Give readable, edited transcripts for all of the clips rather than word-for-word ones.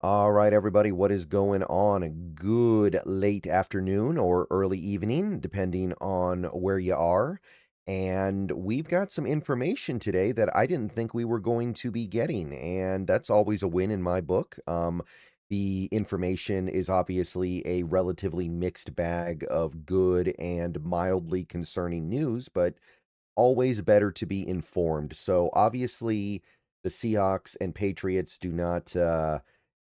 All right, everybody, what is going on? Good late afternoon or early evening, depending on where you are. And we've got some information today that I didn't think we were going to be getting, and that's always a win in my book. The information is obviously a relatively mixed bag of good and mildly concerning news, but always better to be informed. So obviously, the Seahawks and Patriots do not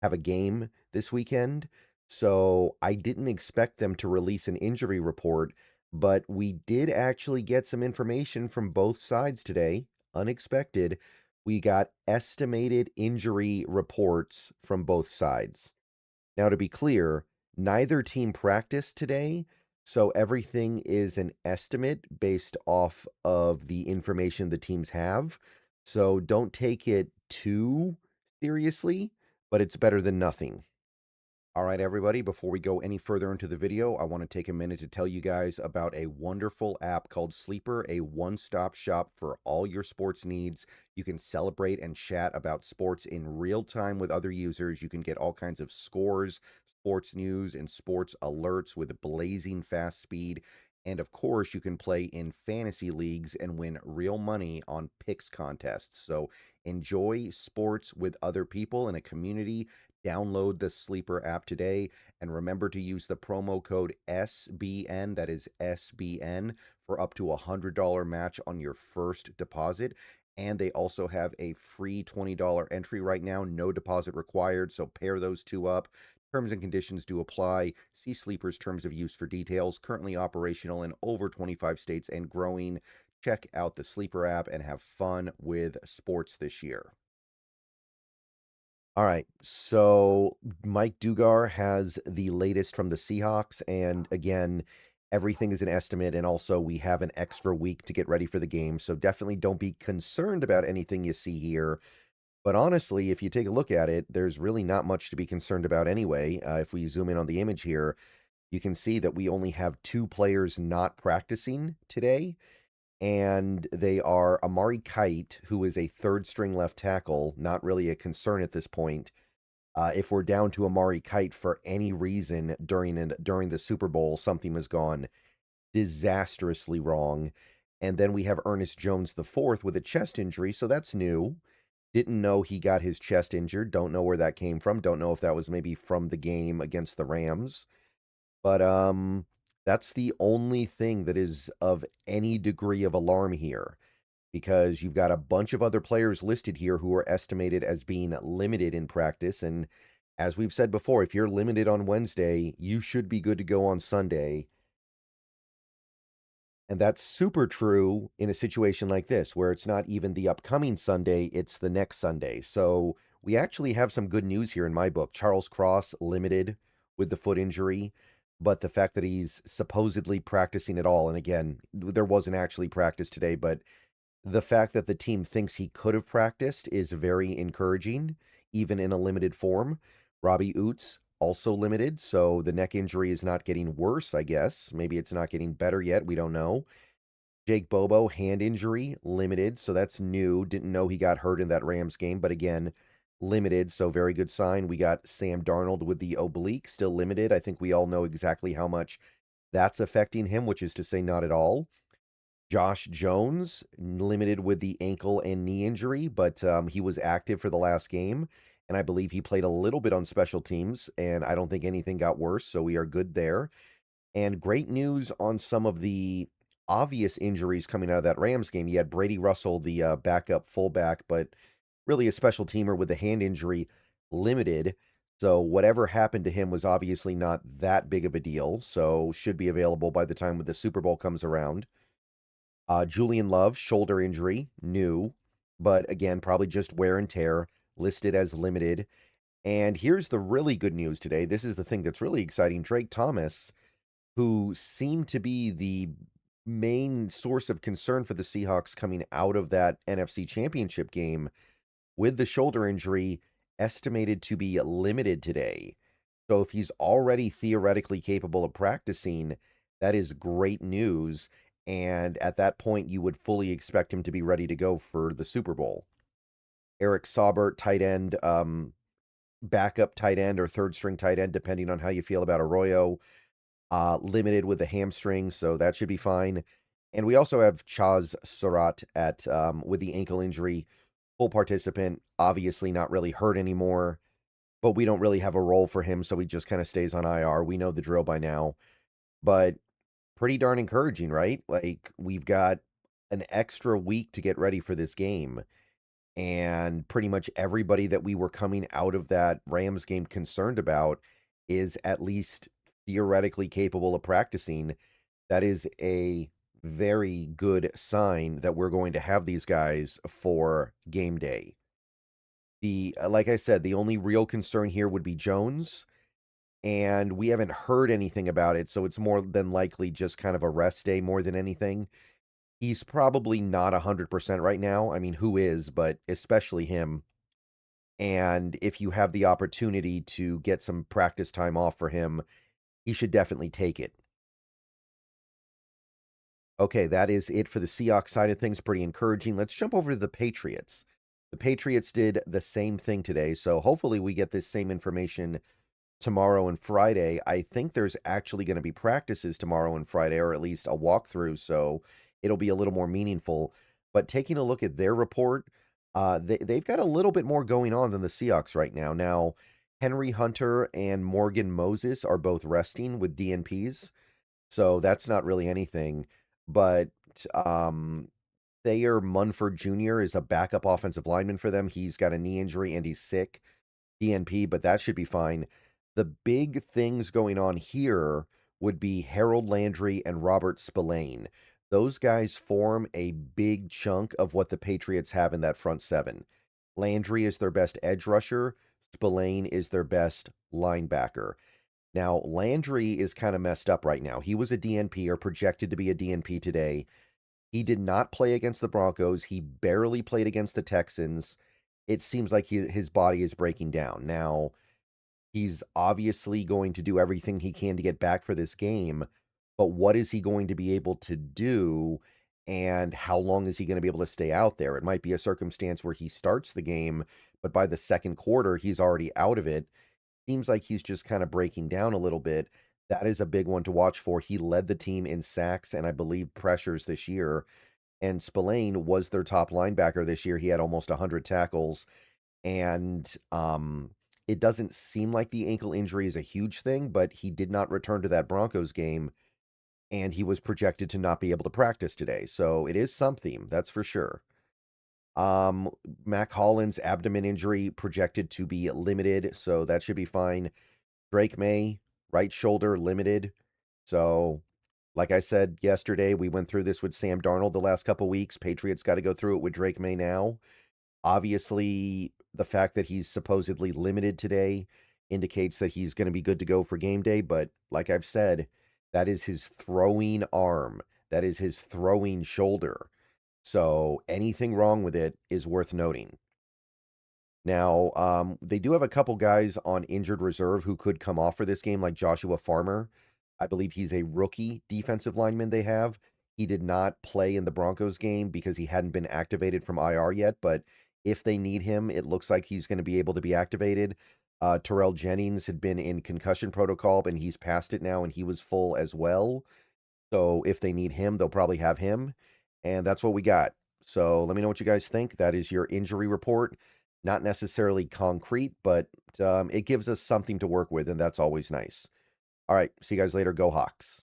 have a game this weekend. So I didn't expect them to release an injury report, but we did actually get some information from both sides today. Unexpected. We got estimated injury reports from both sides. Now, to be clear, neither team practiced today, so everything is an estimate based off of the information the teams have. So don't take it too seriously, but it's better than nothing. All right, everybody, before we go any further into the video, I want to take a minute to tell you guys about a wonderful app called Sleeper, a one-stop shop for all your sports needs. You can celebrate and chat about sports in real time with other users. You can get all kinds of scores, sports news, and sports alerts with blazing fast speed. And of course, you can play in fantasy leagues and win real money on picks contests. So enjoy sports with other people in a community. Download the Sleeper app today and remember to use the promo code SBN, that is SBN, for up to $100 match on your first deposit. And they also have a free $20 entry right now, no deposit required. So pair those two up. Terms and conditions do apply. See Sleeper's terms of use for details. Currently operational in over 25 states and growing. Check out the Sleeper app and have fun with sports this year. All right, so Mike Dugar has the latest from the Seahawks, and again, everything is an estimate, and also we have an extra week to get ready for the game, so definitely don't be concerned about anything you see here. But honestly, if you take a look at it, there's really not much to be concerned about anyway. If we zoom in on the image here, you can see that we only have two players not practicing today, and they are Amari Kite, who is a third string left tackle, not really a concern at this point. If we're down to Amari Kite for any reason during the Super Bowl, something has gone disastrously wrong. And then we have Ernest Jones the fourth with a chest injury, so that's new. Didn't know he got his chest injured. Don't know where that came from. Don't know if that was maybe from the game against the Rams. But that's the only thing that is of any degree of alarm here, because you've got a bunch of other players listed here who are estimated as being limited in practice. And as we've said before, if you're limited on Wednesday, you should be good to go on Sunday. And that's super true in a situation like this, where it's not even the upcoming Sunday, it's the next Sunday. So we actually have some good news here in my book. Charles Cross limited with the foot injury, but the fact that he's supposedly practicing at all, and again, there wasn't actually practice today, but the fact that the team thinks he could have practiced is very encouraging, even in a limited form. Robbie Oots also limited, so the neck injury is not getting worse, I guess. Maybe it's not getting better yet. We don't know. Jake Bobo, hand injury, limited, so that's new. Didn't know he got hurt in that Rams game, but again, limited, so very good sign. We got Sam Darnold with the oblique, still limited. I think we all know exactly how much that's affecting him, which is to say not at all. Josh Jones, limited with the ankle and knee injury, but he was active for the last game, and I believe he played a little bit on special teams, and I don't think anything got worse, so we are good there. And great news on some of the obvious injuries coming out of that Rams game. You had Brady Russell, the backup fullback, but really a special teamer with the hand injury, limited. So whatever happened to him was obviously not that big of a deal, so should be available by the time the Super Bowl comes around. Julian Love, shoulder injury, new, but again, probably just wear and tear, listed as limited. And here's the really good news today. This is the thing that's really exciting. Drake Thomas, who seemed to be the main source of concern for the Seahawks coming out of that NFC Championship game with the shoulder injury, estimated to be limited today. So if he's already theoretically capable of practicing, that is great news. And at that point, you would fully expect him to be ready to go for the Super Bowl. Eric Saubert, tight end, backup tight end or third string tight end, depending on how you feel about Arroyo. Limited with the hamstring, so that should be fine. And we also have Chaz Surratt at with the ankle injury, full participant, obviously not really hurt anymore, but we don't really have a role for him, so he just kind of stays on IR. We know the drill by now, but pretty darn encouraging, right? Like we've got an extra week to get ready for this game, and pretty much everybody that we were coming out of that Rams game concerned about is at least theoretically capable of practicing. That is a very good sign that we're going to have these guys for game day. The like I said, the only real concern here would be Jones, and we haven't heard anything about it, so it's more than likely just kind of a rest day more than anything. He's probably not 100% right now. I mean, who is, but especially him. And if you have the opportunity to get some practice time off for him, he should definitely take it. Okay, that is it for the Seahawks side of things. Pretty encouraging. Let's jump over to the Patriots. The Patriots did the same thing today, so hopefully we get this same information tomorrow and Friday. I think there's actually going to be practices tomorrow and Friday, or at least a walkthrough, so it'll be a little more meaningful. But taking a look at their report, they've got a little bit more going on than the Seahawks right now. Now, Henry Hunter and Morgan Moses are both resting with DNPs, so that's not really anything. But um, Thayer Munford Jr. is a backup offensive lineman for them. He's got a knee injury and he's sick. DNP, but that should be fine. The big things going on here would be Harold Landry and Robert Spillane. Those guys form a big chunk of what the Patriots have in that front seven. Landry is their best edge rusher. Spillane is their best linebacker. Now, Landry is kind of messed up right now. He was a DNP or projected to be a DNP today. He did not play against the Broncos. He barely played against the Texans. It seems like his body is breaking down. Now, he's obviously going to do everything he can to get back for this game, but what is he going to be able to do, and how long is he going to be able to stay out there? It might be a circumstance where he starts the game, but by the second quarter, he's already out of it. Seems like he's just kind of breaking down a little bit. That is a big one to watch for. He led the team in sacks and I believe pressures this year. And Spillane was their top linebacker this year. He had almost 100 tackles. And it doesn't seem like the ankle injury is a huge thing, but he did not return to that Broncos game. And he was projected to not be able to practice today. So it is something, that's for sure. Um, Mac Holland's abdomen injury projected to be limited, so that should be fine. Drake May, right shoulder limited. So, like I said yesterday, we went through this with Sam Darnold the last couple weeks. Patriots got to go through it with Drake May now. Obviously, the fact that he's supposedly limited today indicates that he's going to be good to go for game day, but like I've said, that is his throwing arm. That is his throwing shoulder. So anything wrong with it is worth noting. Now, they do have a couple guys on injured reserve who could come off for this game, like Joshua Farmer. I believe he's a rookie defensive lineman they have. He did not play in the Broncos game because he hadn't been activated from IR yet, but if they need him, it looks like he's going to be able to be activated. Terrell Jennings had been in concussion protocol, and he's past it now, and he was full as well. So if they need him, they'll probably have him. And that's what we got. So let me know what you guys think. That is your injury report. Not necessarily concrete, but it gives us something to work with, and that's always nice. All right. See you guys later. Go Hawks.